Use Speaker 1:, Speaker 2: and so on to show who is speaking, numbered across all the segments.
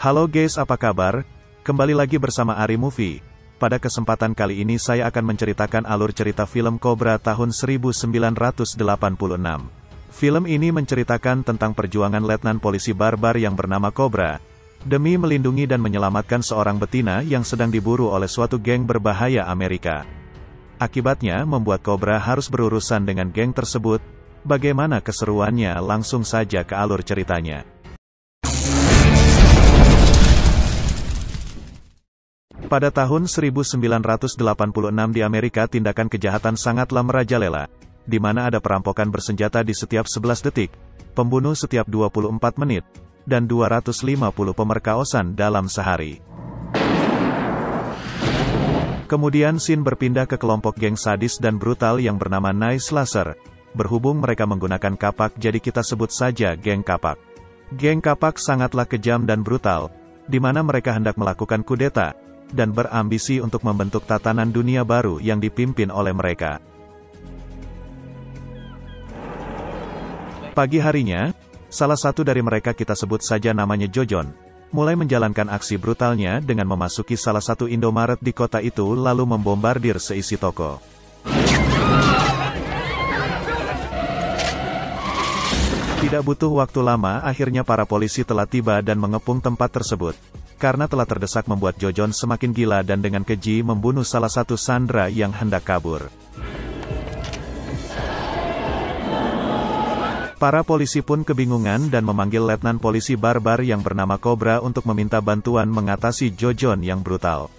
Speaker 1: Halo guys, apa kabar? Kembali lagi bersama Ari Movie. Pada kesempatan kali ini saya akan menceritakan alur cerita film Cobra tahun 1986. Film ini menceritakan tentang perjuangan letnan polisi barbar yang bernama Cobra, demi melindungi dan menyelamatkan seorang betina yang sedang diburu oleh suatu geng berbahaya Amerika. Akibatnya membuat Cobra harus berurusan dengan geng tersebut. Bagaimana keseruannya? Langsung saja ke alur ceritanya. Pada tahun 1986 di Amerika, tindakan kejahatan sangatlah merajalela, di mana ada perampokan bersenjata di setiap 11 detik, pembunuh setiap 24 menit, dan 250 pemerkosaan dalam sehari. Kemudian scene berpindah ke kelompok geng sadis dan brutal yang bernama Night Slasher. Berhubung mereka menggunakan kapak, jadi kita sebut saja geng kapak. Geng kapak sangatlah kejam dan brutal, di mana mereka hendak melakukan kudeta, dan berambisi untuk membentuk tatanan dunia baru yang dipimpin oleh mereka. Pagi harinya, salah satu dari mereka, kita sebut saja namanya Jojon, mulai menjalankan aksi brutalnya dengan memasuki salah satu Indomaret di kota itu lalu membombardir seisi toko. Tidak butuh waktu lama, akhirnya para polisi telah tiba dan mengepung tempat tersebut. Karena telah terdesak, membuat Jojon semakin gila dan dengan keji membunuh salah satu sandera yang hendak kabur. Para polisi pun kebingungan dan memanggil letnan polisi barbar yang bernama Cobra untuk meminta bantuan mengatasi Jojon yang brutal.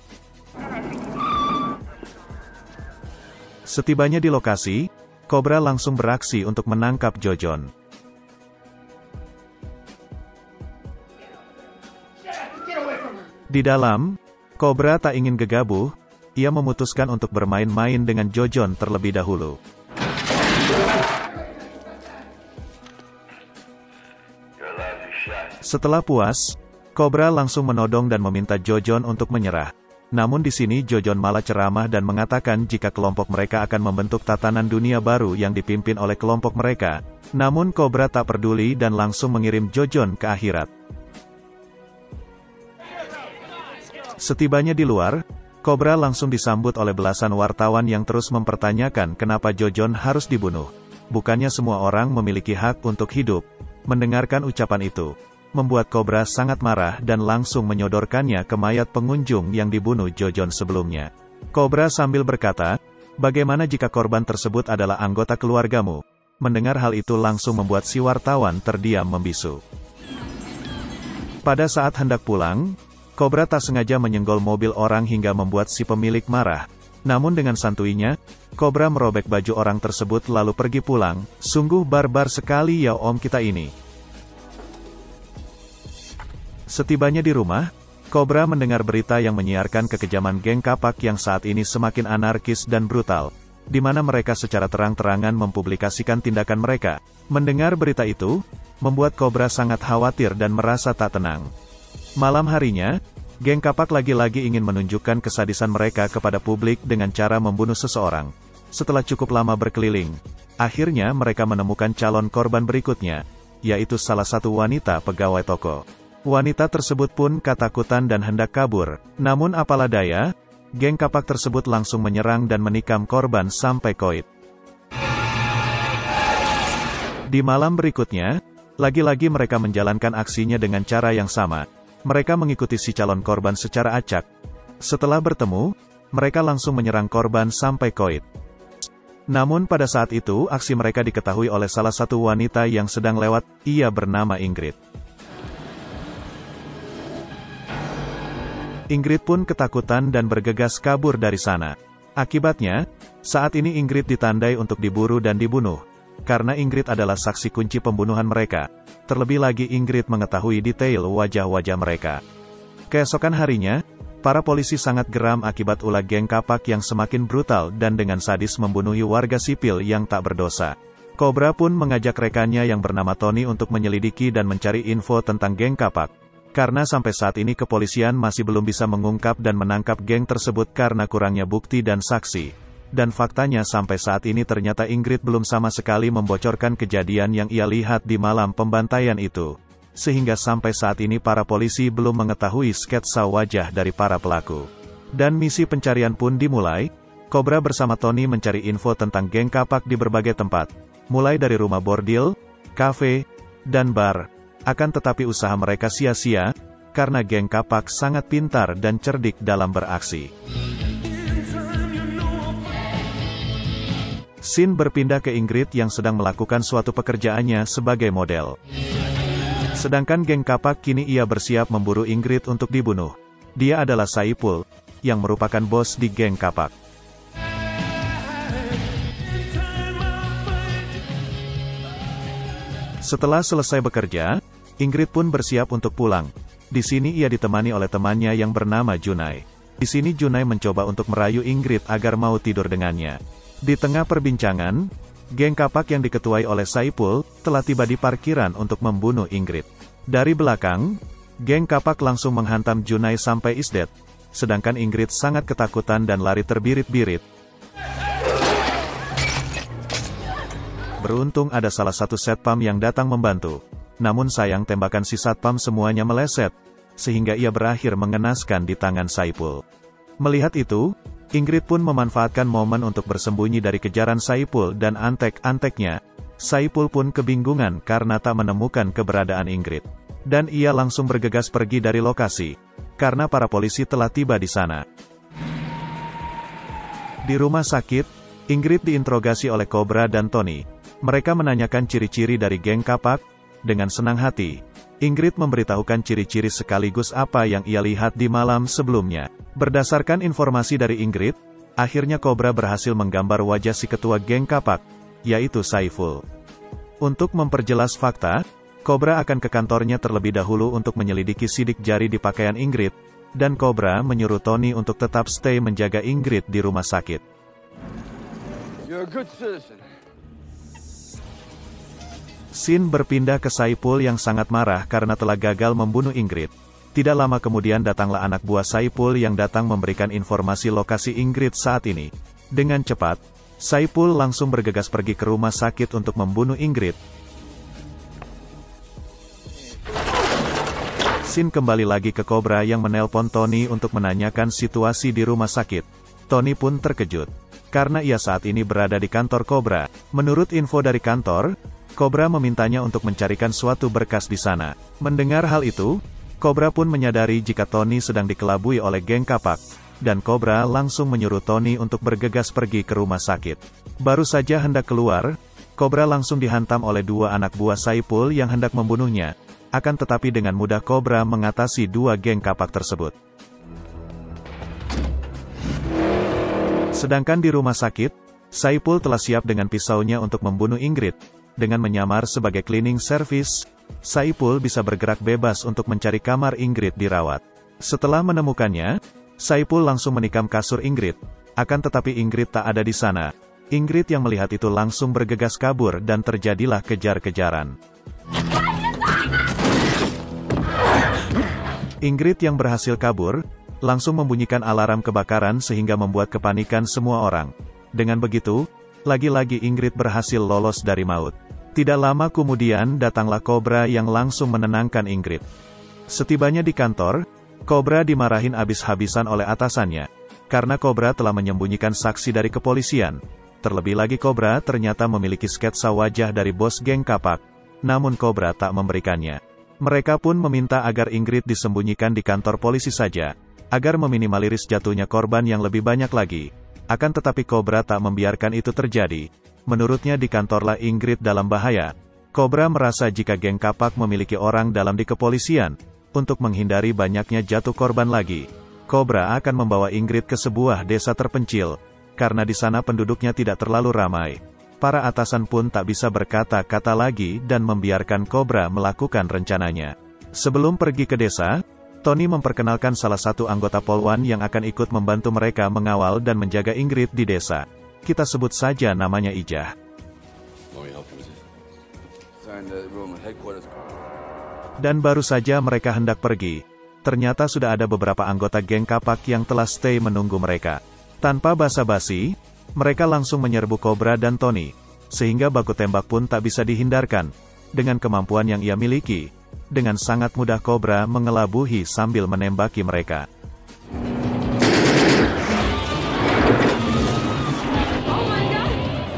Speaker 1: Setibanya di lokasi, Cobra langsung beraksi untuk menangkap Jojon. Di dalam, Cobra tak ingin gegabah, ia memutuskan untuk bermain-main dengan Jojon terlebih dahulu. Setelah puas, Cobra langsung menodong dan meminta Jojon untuk menyerah. Namun di sini Jojon malah ceramah dan mengatakan jika kelompok mereka akan membentuk tatanan dunia baru yang dipimpin oleh kelompok mereka. Namun Cobra tak peduli dan langsung mengirim Jojon ke akhirat. Setibanya di luar, Cobra langsung disambut oleh belasan wartawan yang terus mempertanyakan kenapa Jojon harus dibunuh. Bukannya semua orang memiliki hak untuk hidup? Mendengarkan ucapan itu, membuat Cobra sangat marah dan langsung menyodorkannya ke mayat pengunjung yang dibunuh Jojon sebelumnya. Cobra sambil berkata, bagaimana jika korban tersebut adalah anggota keluargamu? Mendengar hal itu langsung membuat si wartawan terdiam membisu. Pada saat hendak pulang, Cobra tak sengaja menyenggol mobil orang hingga membuat si pemilik marah. Namun dengan santuinya, Cobra merobek baju orang tersebut lalu pergi pulang. Sungguh barbar sekali ya om kita ini. Setibanya di rumah, Cobra mendengar berita yang menyiarkan kekejaman geng kapak yang saat ini semakin anarkis dan brutal, di mana mereka secara terang-terangan mempublikasikan tindakan mereka. Mendengar berita itu, membuat Cobra sangat khawatir dan merasa tak tenang. Malam harinya, geng kapak lagi-lagi ingin menunjukkan kesadisan mereka kepada publik dengan cara membunuh seseorang. Setelah cukup lama berkeliling, akhirnya mereka menemukan calon korban berikutnya, yaitu salah satu wanita pegawai toko. Wanita tersebut pun ketakutan dan hendak kabur. Namun apalah daya, geng kapak tersebut langsung menyerang dan menikam korban sampai koit. Di malam berikutnya, lagi-lagi mereka menjalankan aksinya dengan cara yang sama. Mereka mengikuti si calon korban secara acak. Setelah bertemu, mereka langsung menyerang korban sampai koit. Namun pada saat itu aksi mereka diketahui oleh salah satu wanita yang sedang lewat, ia bernama Ingrid. Ingrid pun ketakutan dan bergegas kabur dari sana. Akibatnya, saat ini Ingrid ditandai untuk diburu dan dibunuh. Karena Ingrid adalah saksi kunci pembunuhan mereka. Terlebih lagi Ingrid mengetahui detail wajah-wajah mereka. Keesokan harinya, para polisi sangat geram akibat ulah geng kapak yang semakin brutal dan dengan sadis membunuh warga sipil yang tak berdosa. Cobra pun mengajak rekannya yang bernama Tony untuk menyelidiki dan mencari info tentang geng kapak. Karena sampai saat ini kepolisian masih belum bisa mengungkap dan menangkap geng tersebut karena kurangnya bukti dan saksi. Dan faktanya sampai saat ini ternyata Ingrid belum sama sekali membocorkan kejadian yang ia lihat di malam pembantaian itu. sehingga sampai saat ini para polisi belum mengetahui sketsa wajah dari para pelaku. Dan misi pencarian pun dimulai. Cobra bersama Tony mencari info tentang geng kapak di berbagai tempat, mulai dari rumah bordil, kafe, dan bar. Akan tetapi usaha mereka sia-sia, karena geng kapak sangat pintar dan cerdik dalam beraksi. Scene berpindah ke Ingrid yang sedang melakukan suatu pekerjaannya sebagai model. Sedangkan geng kapak kini ia bersiap memburu Ingrid untuk dibunuh. Dia adalah Saipul, yang merupakan bos di geng kapak. Setelah selesai bekerja, Ingrid pun bersiap untuk pulang. Di sini ia ditemani oleh temannya yang bernama Junai. Di sini Junai mencoba untuk merayu Ingrid agar mau tidur dengannya. Di tengah perbincangan, geng kapak yang diketuai oleh Saipul telah tiba di parkiran untuk membunuh Ingrid. Dari belakang, geng kapak langsung menghantam Junai sampai is dead, sedangkan Ingrid sangat ketakutan dan lari terbirit-birit. Beruntung ada salah satu satpam yang datang membantu. Namun sayang tembakan si satpam semuanya meleset, sehingga ia berakhir mengenaskan di tangan Saipul. Melihat itu, Ingrid pun memanfaatkan momen untuk bersembunyi dari kejaran Saipul dan antek-anteknya. Saipul pun kebingungan karena tak menemukan keberadaan Ingrid. Dan ia langsung bergegas pergi dari lokasi, karena para polisi telah tiba di sana. Di rumah sakit, Ingrid diinterogasi oleh Cobra dan Tony. Mereka menanyakan ciri-ciri dari geng kapak. Dengan senang hati, Ingrid memberitahukan ciri-ciri sekaligus apa yang ia lihat di malam sebelumnya. Berdasarkan informasi dari Ingrid, akhirnya Cobra berhasil menggambar wajah si ketua geng kapak, yaitu Saiful. Untuk memperjelas fakta, Cobra akan ke kantornya terlebih dahulu untuk menyelidiki sidik jari di pakaian Ingrid, dan Cobra menyuruh Tony untuk tetap stay menjaga Ingrid di rumah sakit.
Speaker 2: You're a good citizen.
Speaker 1: Scene berpindah ke Saipul yang sangat marah karena telah gagal membunuh Ingrid. Tidak lama kemudian datanglah anak buah Saipul yang datang memberikan informasi lokasi Ingrid saat ini. Dengan cepat, Saipul langsung bergegas pergi ke rumah sakit untuk membunuh Ingrid. Scene kembali lagi ke Cobra yang menelpon Tony untuk menanyakan situasi di rumah sakit. Tony pun terkejut, karena ia saat ini berada di kantor Cobra. Menurut info dari kantor, Cobra memintanya untuk mencarikan suatu berkas di sana. Mendengar hal itu, Cobra pun menyadari jika Tony sedang dikelabui oleh geng kapak, dan Cobra langsung menyuruh Tony untuk bergegas pergi ke rumah sakit. Baru saja hendak keluar, Cobra langsung dihantam oleh dua anak buah Saipul yang hendak membunuhnya. Akan tetapi dengan mudah Cobra mengatasi dua geng kapak tersebut. Sedangkan di rumah sakit, Saipul telah siap dengan pisaunya untuk membunuh Ingrid. Dengan menyamar sebagai cleaning service, Saipul bisa bergerak bebas untuk mencari kamar Ingrid dirawat. Setelah menemukannya, Saipul langsung menikam kasur Ingrid. Akan tetapi Ingrid tak ada di sana. Ingrid yang melihat itu langsung bergegas kabur dan terjadilah kejar-kejaran. Ingrid yang berhasil kabur, langsung membunyikan alarm kebakaran sehingga membuat kepanikan semua orang. Dengan begitu, lagi-lagi Ingrid berhasil lolos dari maut. Tidak lama kemudian datanglah Cobra yang langsung menenangkan Ingrid. Setibanya di kantor, Cobra dimarahin habis-habisan oleh atasannya, karena Cobra telah menyembunyikan saksi dari kepolisian. Terlebih lagi Cobra ternyata memiliki sketsa wajah dari bos geng kapak, namun Cobra tak memberikannya. Mereka pun meminta agar Ingrid disembunyikan di kantor polisi saja, agar meminimalisir jatuhnya korban yang lebih banyak lagi. Akan tetapi Cobra tak membiarkan itu terjadi. Menurutnya di kantorlah Ingrid dalam bahaya. Cobra merasa jika geng kapak memiliki orang dalam di kepolisian, untuk menghindari banyaknya jatuh korban lagi, Cobra akan membawa Ingrid ke sebuah desa terpencil, karena di sana penduduknya tidak terlalu ramai. Para atasan pun tak bisa berkata-kata lagi dan membiarkan Cobra melakukan rencananya. Sebelum pergi ke desa, Tony memperkenalkan salah satu anggota Polwan yang akan ikut membantu mereka mengawal dan menjaga Ingrid di desa. Kita sebut saja namanya Ijah. Dan baru saja mereka hendak pergi, ternyata sudah ada beberapa anggota geng kapak yang telah stay menunggu mereka. Tanpa basa-basi, mereka langsung menyerbu Cobra dan Tony, sehingga baku tembak pun tak bisa dihindarkan. Dengan kemampuan yang ia miliki, dengan sangat mudah Cobra mengelabuhi sambil menembaki mereka.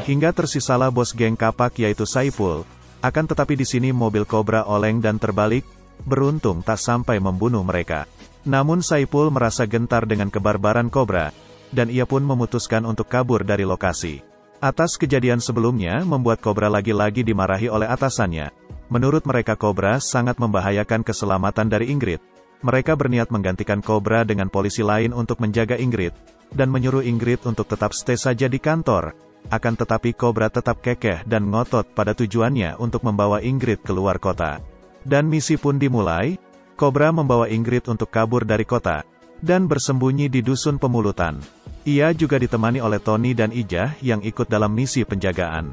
Speaker 1: Hingga tersisalah bos geng kapak yaitu Saipul. Akan tetapi di sini mobil Cobra oleng dan terbalik, beruntung tak sampai membunuh mereka. Namun Saipul merasa gentar dengan kebarbaran Cobra, dan ia pun memutuskan untuk kabur dari lokasi. Atas kejadian sebelumnya membuat Cobra lagi-lagi dimarahi oleh atasannya. Menurut mereka Cobra sangat membahayakan keselamatan dari Ingrid. Mereka berniat menggantikan Cobra dengan polisi lain untuk menjaga Ingrid, dan menyuruh Ingrid untuk tetap stay saja di kantor. Akan tetapi Cobra tetap kekeh dan ngotot pada tujuannya untuk membawa Ingrid keluar kota. Dan misi pun dimulai, Cobra membawa Ingrid untuk kabur dari kota, dan bersembunyi di dusun pemulutan. Ia juga ditemani oleh Tony dan Ijah yang ikut dalam misi penjagaan.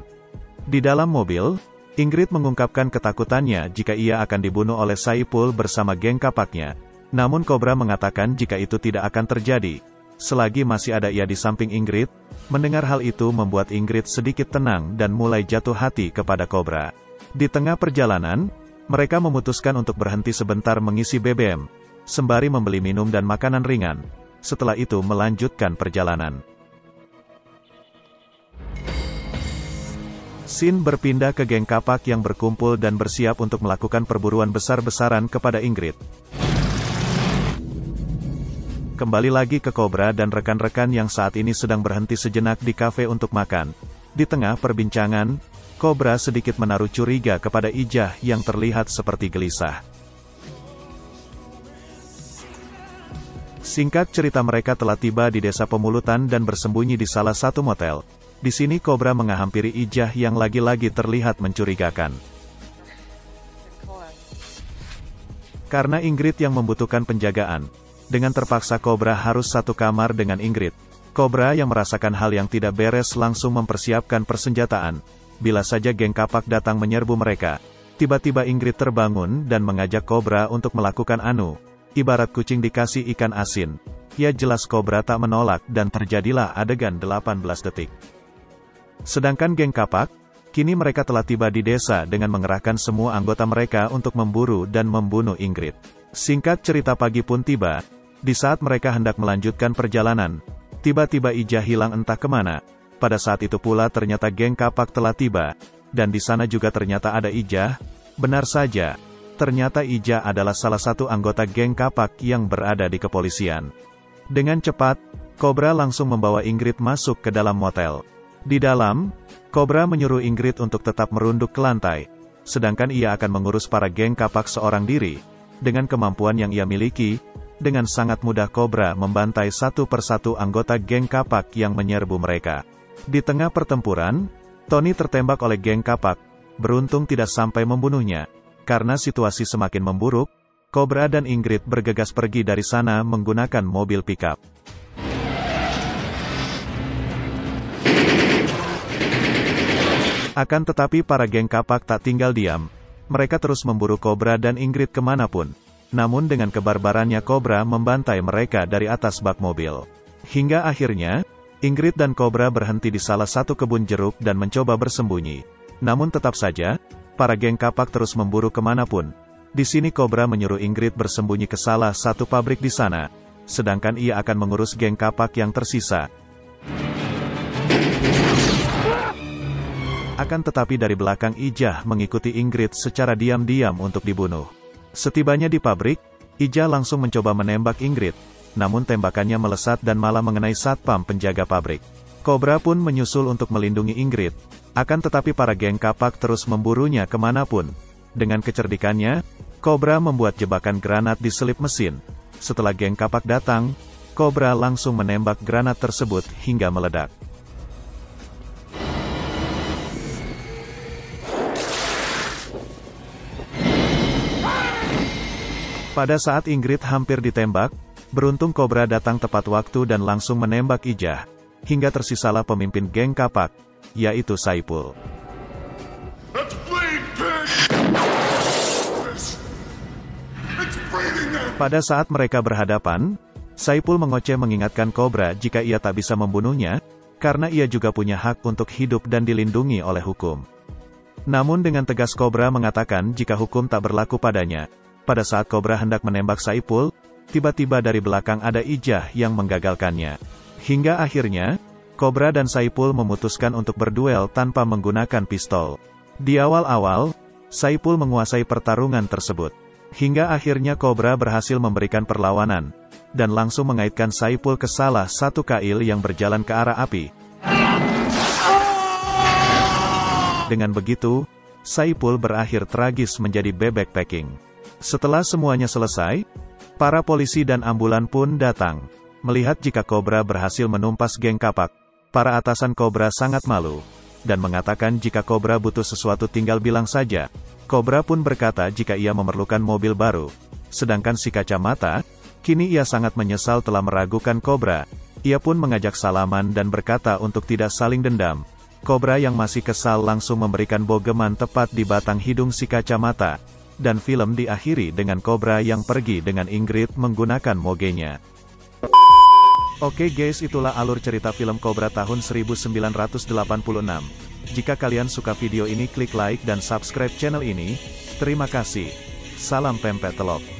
Speaker 1: Di dalam mobil, Ingrid mengungkapkan ketakutannya jika ia akan dibunuh oleh Saipul bersama geng kapaknya. Namun Cobra mengatakan jika itu tidak akan terjadi, selagi masih ada ia di samping Ingrid. Mendengar hal itu membuat Ingrid sedikit tenang dan mulai jatuh hati kepada Cobra. Di tengah perjalanan, mereka memutuskan untuk berhenti sebentar mengisi BBM, sembari membeli minum dan makanan ringan. Setelah itu melanjutkan perjalanan. Scene berpindah ke geng kapak yang berkumpul dan bersiap untuk melakukan perburuan besar-besaran kepada Ingrid. Kembali lagi ke Cobra dan rekan-rekan yang saat ini sedang berhenti sejenak di kafe untuk makan. Di tengah perbincangan, Cobra sedikit menaruh curiga kepada Ijah yang terlihat seperti gelisah. Singkat cerita mereka telah tiba di desa pemulutan dan bersembunyi di salah satu motel. Di sini Cobra menghampiri Ijah yang lagi-lagi terlihat mencurigakan. Karena Ingrid yang membutuhkan penjagaan, dengan terpaksa Cobra harus satu kamar dengan Ingrid. Cobra yang merasakan hal yang tidak beres langsung mempersiapkan persenjataan. Bila saja geng kapak datang menyerbu mereka, tiba-tiba Ingrid terbangun dan mengajak Cobra untuk melakukan ibarat kucing dikasih ikan asin. Ya jelas Cobra tak menolak dan terjadilah adegan 18 detik. Sedangkan geng kapak, kini mereka telah tiba di desa dengan mengerahkan semua anggota mereka untuk memburu dan membunuh Ingrid. Singkat cerita pagi pun tiba. Di saat mereka hendak melanjutkan perjalanan, tiba-tiba Ijah hilang entah kemana. Pada saat itu pula ternyata geng kapak telah tiba, dan di sana juga ternyata ada Ijah. Benar saja, ternyata Ijah adalah salah satu anggota geng kapak yang berada di kepolisian. Dengan cepat, Cobra langsung membawa Ingrid masuk ke dalam motel. Di dalam, Cobra menyuruh Ingrid untuk tetap merunduk ke lantai, sedangkan ia akan mengurus para geng kapak seorang diri. Dengan kemampuan yang ia miliki, dengan sangat mudah Cobra membantai satu persatu anggota geng kapak yang menyerbu mereka. Di tengah pertempuran, Tony tertembak oleh geng kapak, beruntung tidak sampai membunuhnya. Karena situasi semakin memburuk, Cobra dan Ingrid bergegas pergi dari sana menggunakan mobil pickup. Akan tetapi para geng kapak tak tinggal diam. Mereka terus memburu Cobra dan Ingrid kemanapun. Namun dengan kebarbarannya Cobra membantai mereka dari atas bak mobil. Hingga akhirnya, Ingrid dan Cobra berhenti di salah satu kebun jeruk dan mencoba bersembunyi. Namun tetap saja, para geng kapak terus memburu kemanapun. Di sini Cobra menyuruh Ingrid bersembunyi ke salah satu pabrik di sana. Sedangkan ia akan mengurus geng kapak yang tersisa. Akan tetapi dari belakang Ijah mengikuti Ingrid secara diam-diam untuk dibunuh. Setibanya di pabrik, Ijah langsung mencoba menembak Ingrid, namun tembakannya melesat dan malah mengenai satpam penjaga pabrik. Cobra pun menyusul untuk melindungi Ingrid. Akan tetapi para geng kapak terus memburunya kemanapun. Dengan kecerdikannya, Cobra membuat jebakan granat di selip mesin. Setelah geng kapak datang, Cobra langsung menembak granat tersebut hingga meledak. Pada saat Ingrid hampir ditembak, beruntung Cobra datang tepat waktu dan langsung menembak Ijah. Hingga tersisalah pemimpin geng kapak, yaitu Saipul. Pada saat mereka berhadapan, Saipul mengoceh mengingatkan Cobra jika ia tak bisa membunuhnya, karena ia juga punya hak untuk hidup dan dilindungi oleh hukum. Namun dengan tegas Cobra mengatakan jika hukum tak berlaku padanya. Pada saat Cobra hendak menembak Saipul, tiba-tiba dari belakang ada Ijah yang menggagalkannya. Hingga akhirnya, Cobra dan Saipul memutuskan untuk berduel tanpa menggunakan pistol. Di awal-awal, Saipul menguasai pertarungan tersebut. Hingga akhirnya Cobra berhasil memberikan perlawanan, dan langsung mengaitkan Saipul ke salah satu kail yang berjalan ke arah api. Dengan begitu, Saipul berakhir tragis menjadi bebek packing. Setelah semuanya selesai, para polisi dan ambulan pun datang. Melihat jika Cobra berhasil menumpas geng kapak, para atasan Cobra sangat malu, dan mengatakan jika Cobra butuh sesuatu tinggal bilang saja. Cobra pun berkata jika ia memerlukan mobil baru. Sedangkan si kacamata, kini ia sangat menyesal telah meragukan Cobra. Ia pun mengajak salaman dan berkata untuk tidak saling dendam. Cobra yang masih kesal langsung memberikan bogeman tepat di batang hidung si kacamata. Dan film diakhiri dengan Cobra yang pergi dengan Ingrid menggunakan mogenya. Oke guys, itulah alur cerita film Cobra tahun 1986. Jika kalian suka video ini, klik like dan subscribe channel ini. Terima kasih. Salam pempek telok.